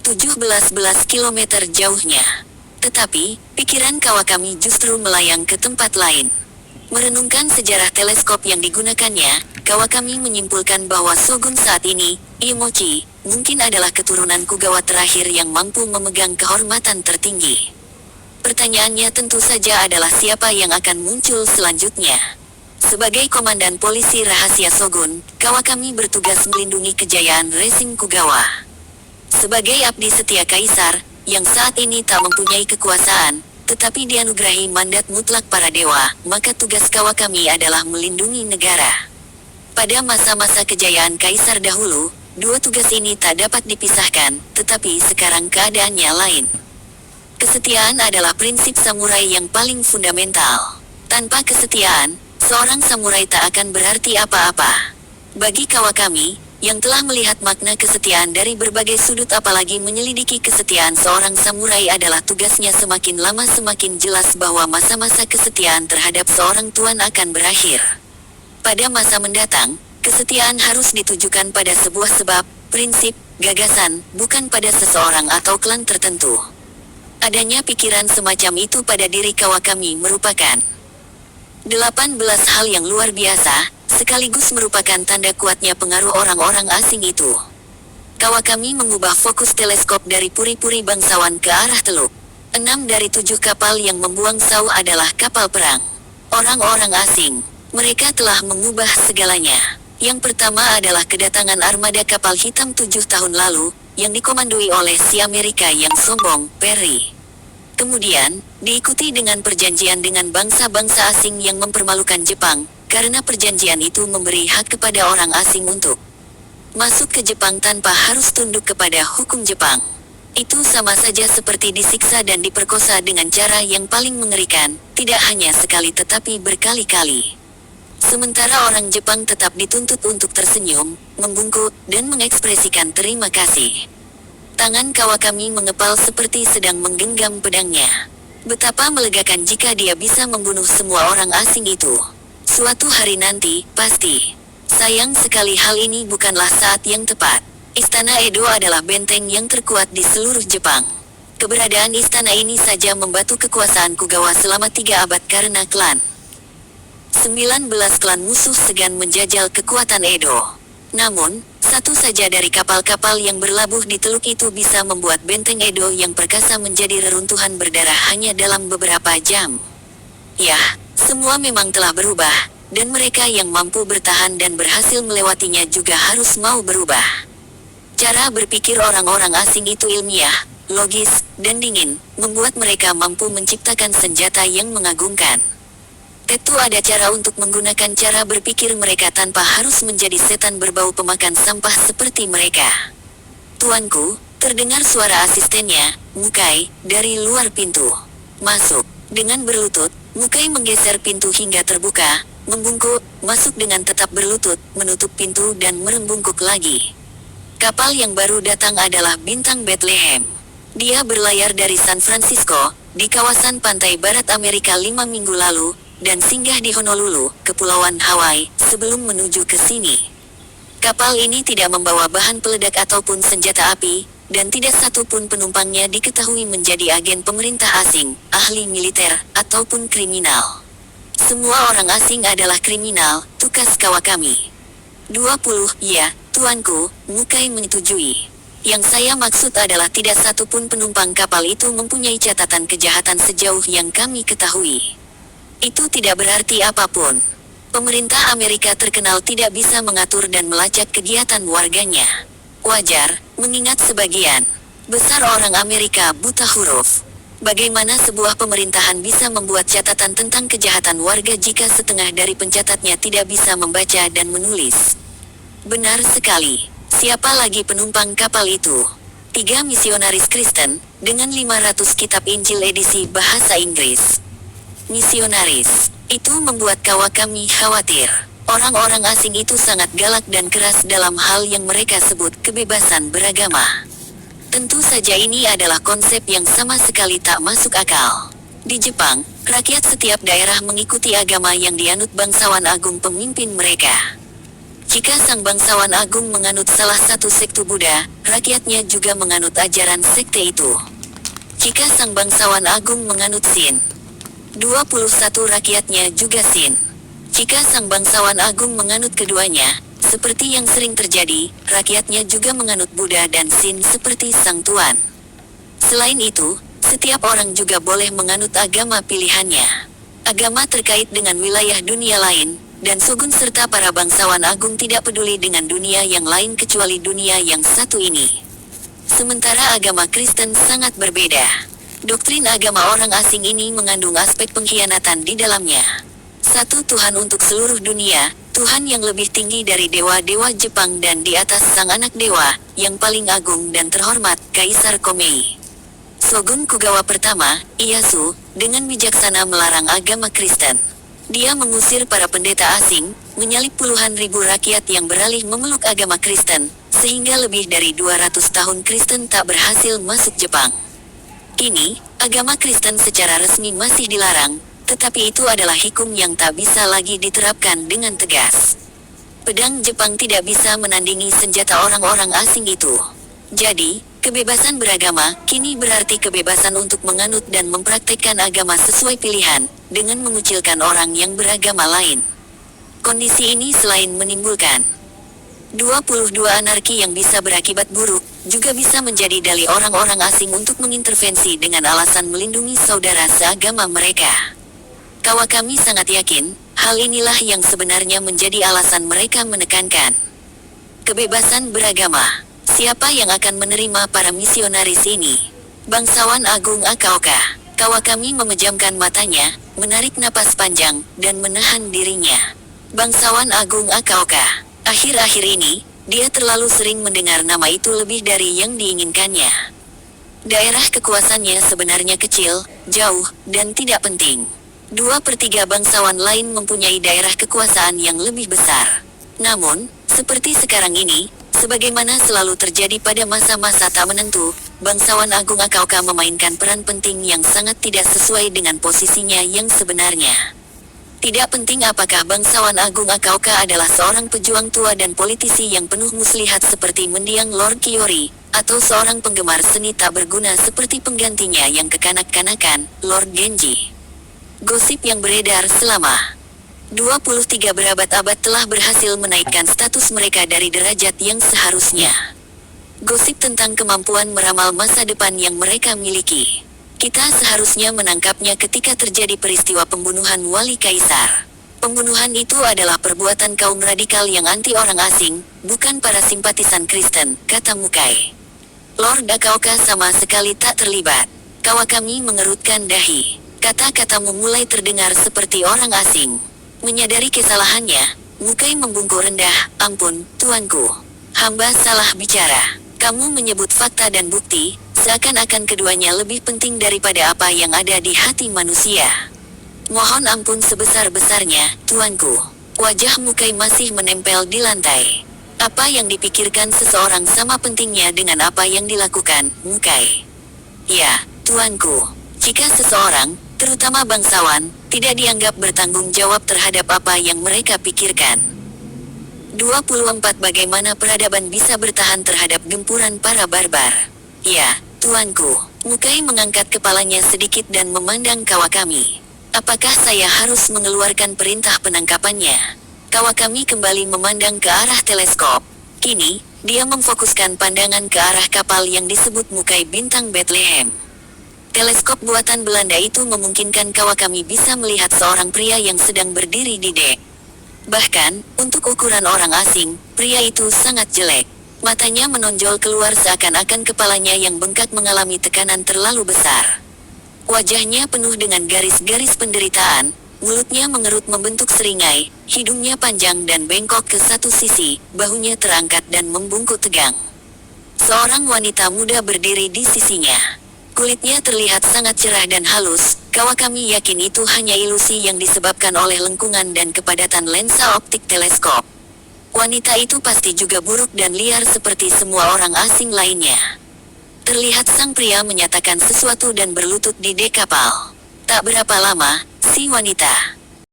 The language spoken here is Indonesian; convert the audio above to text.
17 kilometer jauhnya. Tetapi, pikiran Kawakami justru melayang ke tempat lain. Merenungkan sejarah teleskop yang digunakannya, Kawakami menyimpulkan bahwa Shogun saat ini, Iemochi, mungkin adalah keturunan Kugawa terakhir yang mampu memegang kehormatan tertinggi. Pertanyaannya tentu saja adalah siapa yang akan muncul selanjutnya. Sebagai komandan polisi rahasia Shogun, Kawakami bertugas melindungi kejayaan rezim Kugawa. Sebagai abdi setia kaisar, yang saat ini tak mempunyai kekuasaan, tetapi dianugerahi mandat mutlak para dewa, maka tugas Kawakami adalah melindungi negara. Pada masa-masa kejayaan kaisar dahulu, dua tugas ini tak dapat dipisahkan, tetapi sekarang keadaannya lain. Kesetiaan adalah prinsip samurai yang paling fundamental. Tanpa kesetiaan, seorang samurai tak akan berarti apa-apa. Bagi Kawakami, yang telah melihat makna kesetiaan dari berbagai sudut apalagi menyelidiki kesetiaan seorang samurai adalah tugasnya semakin lama semakin jelas bahwa masa-masa kesetiaan terhadap seorang tuan akan berakhir. Pada masa mendatang, kesetiaan harus ditujukan pada sebuah sebab, prinsip, gagasan, bukan pada seseorang atau klan tertentu. Adanya pikiran semacam itu pada diri Kawakami merupakan 18 hal yang luar biasa, sekaligus merupakan tanda kuatnya pengaruh orang-orang asing itu. Kawakami mengubah fokus teleskop dari puri-puri bangsawan ke arah teluk. 6 dari 7 kapal yang membuang sau adalah kapal perang. Orang-orang asing. Mereka telah mengubah segalanya. Yang pertama adalah kedatangan armada kapal hitam 7 tahun lalu, yang dikomandoi oleh si Amerika yang sombong, Perry. Kemudian, diikuti dengan perjanjian dengan bangsa-bangsa asing yang mempermalukan Jepang, karena perjanjian itu memberi hak kepada orang asing untuk masuk ke Jepang tanpa harus tunduk kepada hukum Jepang. Itu sama saja seperti disiksa dan diperkosa dengan cara yang paling mengerikan, tidak hanya sekali tetapi berkali-kali. Sementara orang Jepang tetap dituntut untuk tersenyum, membungkuk, dan mengekspresikan terima kasih. Tangan Kawakami mengepal seperti sedang menggenggam pedangnya. Betapa melegakan jika dia bisa membunuh semua orang asing itu. Suatu hari nanti, pasti. Sayang sekali hal ini bukanlah saat yang tepat. Istana Edo adalah benteng yang terkuat di seluruh Jepang. Keberadaan istana ini saja membatu kekuasaan Kugawa selama 3 abad karena klan 19 klan musuh segan menjajal kekuatan Edo. Namun, satu saja dari kapal-kapal yang berlabuh di teluk itu bisa membuat benteng Edo yang perkasa menjadi reruntuhan berdarah hanya dalam beberapa jam. Ya, semua memang telah berubah, dan mereka yang mampu bertahan dan berhasil melewatinya juga harus mau berubah. Cara berpikir orang-orang asing itu ilmiah, logis, dan dingin, membuat mereka mampu menciptakan senjata yang mengagumkan. Tentu ada cara untuk menggunakan cara berpikir mereka tanpa harus menjadi setan berbau pemakan sampah seperti mereka. Tuanku, terdengar suara asistennya, Mukai, dari luar pintu. Masuk. Dengan berlutut, Mukai menggeser pintu hingga terbuka, membungkuk, masuk dengan tetap berlutut, menutup pintu dan merembungkuk lagi. Kapal yang baru datang adalah Bintang Bethlehem. Dia berlayar dari San Francisco, di kawasan pantai barat Amerika 5 minggu lalu, dan singgah di Honolulu, Kepulauan Hawaii, sebelum menuju ke sini. Kapal ini tidak membawa bahan peledak ataupun senjata api, dan tidak satu pun penumpangnya diketahui menjadi agen pemerintah asing, ahli militer, ataupun kriminal. Semua orang asing adalah kriminal, tukas Kawakami. 20, ya, tuanku, Mukai menyetujui. Yang saya maksud adalah tidak satu pun penumpang kapal itu mempunyai catatan kejahatan sejauh yang kami ketahui. Itu tidak berarti apapun. Pemerintah Amerika terkenal tidak bisa mengatur dan melacak kegiatan warganya. Wajar, mengingat sebagian besar orang Amerika buta huruf. Bagaimana sebuah pemerintahan bisa membuat catatan tentang kejahatan warga jika setengah dari pencatatnya tidak bisa membaca dan menulis? Benar sekali. Siapa lagi penumpang kapal itu? 3 misionaris Kristen, dengan 500 kitab Injil edisi bahasa Inggris. Misionaris. Itu membuat Kawakami khawatir. Orang-orang asing itu sangat galak dan keras dalam hal yang mereka sebut kebebasan beragama. Tentu saja ini adalah konsep yang sama sekali tak masuk akal. Di Jepang, rakyat setiap daerah mengikuti agama yang dianut bangsawan agung pemimpin mereka. Jika sang bangsawan agung menganut salah satu sekte Buddha, rakyatnya juga menganut ajaran sekte itu. Jika sang bangsawan agung menganut Sin, 21 rakyatnya juga Sin. Jika sang bangsawan agung menganut keduanya, seperti yang sering terjadi, rakyatnya juga menganut Buddha dan Sin seperti sang tuan. Selain itu, setiap orang juga boleh menganut agama pilihannya. Agama terkait dengan wilayah dunia lain, dan shogun serta para bangsawan agung tidak peduli dengan dunia yang lain kecuali dunia yang satu ini. Sementara agama Kristen sangat berbeda. Doktrin agama orang asing ini mengandung aspek pengkhianatan di dalamnya. Satu Tuhan untuk seluruh dunia, Tuhan yang lebih tinggi dari dewa-dewa Jepang dan di atas sang anak dewa, yang paling agung dan terhormat, Kaisar Komei. Shogun Kugawa pertama, Ieyasu, dengan bijaksana melarang agama Kristen. Dia mengusir para pendeta asing, menyalip puluhan ribu rakyat yang beralih memeluk agama Kristen, sehingga lebih dari 200 tahun Kristen tak berhasil masuk Jepang. Kini, agama Kristen secara resmi masih dilarang, tetapi itu adalah hukum yang tak bisa lagi diterapkan dengan tegas. Pedang Jepang tidak bisa menandingi senjata orang-orang asing itu. Jadi, kebebasan beragama kini berarti kebebasan untuk menganut dan mempraktikkan agama sesuai pilihan, dengan mengucilkan orang yang beragama lain. Kondisi ini selain menimbulkan 22 anarki yang bisa berakibat buruk, juga bisa menjadi dalih orang-orang asing untuk mengintervensi dengan alasan melindungi saudara seagama mereka. Kawakami sangat yakin, hal inilah yang sebenarnya menjadi alasan mereka menekankan kebebasan beragama. Siapa yang akan menerima para misionaris ini? Bangsawan Agung Akaoka. Kawakami memejamkan matanya, menarik napas panjang, dan menahan dirinya. Bangsawan Agung Akaoka. Akhir-akhir ini, dia terlalu sering mendengar nama itu lebih dari yang diinginkannya. Daerah kekuasaannya sebenarnya kecil, jauh, dan tidak penting. 2/3 bangsawan lain mempunyai daerah kekuasaan yang lebih besar. Namun, seperti sekarang ini, sebagaimana selalu terjadi pada masa-masa tak menentu, bangsawan Agung Akaoka memainkan peran penting yang sangat tidak sesuai dengan posisinya yang sebenarnya. Tidak penting apakah bangsawan Agung Akaoka adalah seorang pejuang tua dan politisi yang penuh muslihat seperti mendiang Lord Kiyori, atau seorang penggemar seni tak berguna seperti penggantinya yang kekanak-kanakan, Lord Genji. Gosip yang beredar selama 23 berabad-abad telah berhasil menaikkan status mereka dari derajat yang seharusnya. Gosip tentang kemampuan meramal masa depan yang mereka miliki. Kita seharusnya menangkapnya ketika terjadi peristiwa pembunuhan wali kaisar. Pembunuhan itu adalah perbuatan kaum radikal yang anti orang asing, bukan para simpatisan Kristen, kata Mukai. Lord Akaoka sama sekali tak terlibat. Kawakami mengerutkan dahi. Kata-katamu mulai terdengar seperti orang asing. Menyadari kesalahannya, Mukai membungkuk rendah, ampun, tuanku. Hamba salah bicara. Kamu menyebut fakta dan bukti, seakan-akan keduanya lebih penting daripada apa yang ada di hati manusia. Mohon ampun sebesar-besarnya, tuanku. Wajah Mukai masih menempel di lantai. Apa yang dipikirkan seseorang sama pentingnya dengan apa yang dilakukan, Mukai. Ya, tuanku. Jika seseorang, terutama bangsawan, tidak dianggap bertanggung jawab terhadap apa yang mereka pikirkan. 24 Bagaimana peradaban bisa bertahan terhadap gempuran para barbar? Ya, tuanku. Mukai mengangkat kepalanya sedikit dan memandang Kawakami. Apakah saya harus mengeluarkan perintah penangkapannya? Kawakami kembali memandang ke arah teleskop. Kini, dia memfokuskan pandangan ke arah kapal yang disebut Mukai Bintang Bethlehem. Teleskop buatan Belanda itu memungkinkan Kawakami bisa melihat seorang pria yang sedang berdiri di dek. Bahkan, untuk ukuran orang asing, pria itu sangat jelek. Matanya menonjol keluar seakan-akan kepalanya yang bengkak mengalami tekanan terlalu besar. Wajahnya penuh dengan garis-garis penderitaan, mulutnya mengerut membentuk seringai, hidungnya panjang dan bengkok ke satu sisi, bahunya terangkat dan membungkuk tegang. Seorang wanita muda berdiri di sisinya. Kulitnya terlihat sangat cerah dan halus. Kawakami yakin itu hanya ilusi yang disebabkan oleh lengkungan dan kepadatan lensa optik teleskop. Wanita itu pasti juga buruk dan liar seperti semua orang asing lainnya. Terlihat sang pria menyatakan sesuatu dan berlutut di dek kapal. Tak berapa lama, si wanita